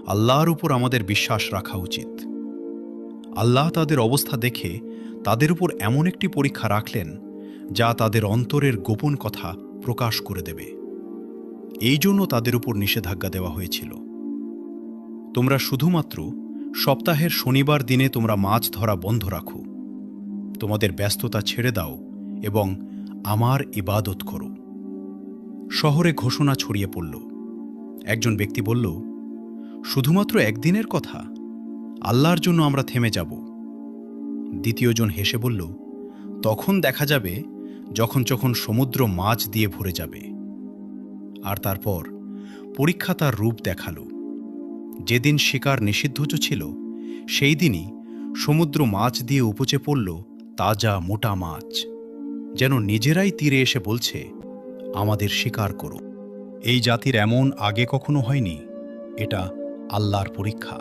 আল্লাহর উপর আমাদের বিশ্বাস রাখা উচিত। আল্লাহ তাদের অবস্থা দেখে তাদের উপর এমন একটি পরীক্ষা রাখলেন যা তাদের অন্তরের গোপন কথা প্রকাশ করে দেবে। এই জন্য তাদের উপর নিষেধাজ্ঞা দেওয়া হয়েছিল, তোমরা শুধুমাত্র সপ্তাহের শনিবার দিনে তোমরা মাছ ধরা বন্ধ রাখো, তোমাদের ব্যস্ততা ছেড়ে দাও এবং আমার ইবাদত করো। শহরে ঘোষণা ছড়িয়ে পড়ল। একজন ব্যক্তি বলল, শুধুমাত্র একদিনের কথা, আল্লাহর জন্য আমরা থেমে যাব। দ্বিতীয়জন হেসে বলল, তখন দেখা যাবে যখন যখন সমুদ্র মাছ দিয়ে ভরে যাবে। আর তারপর পরীক্ষা তার রূপ দেখালো। যেদিন শিকার নিষিদ্ধ ছিল সেই দিনই সমুদ্র মাছ দিয়ে উপচে পড়ল তাজা মোটা মাছ, যেন নিজেরাই তীরে এসে বলছে, আমাদের শিকার করো। এই জাতির এমন আগে কখনো হয়নি। এটা আল্লাহর পরীক্ষা।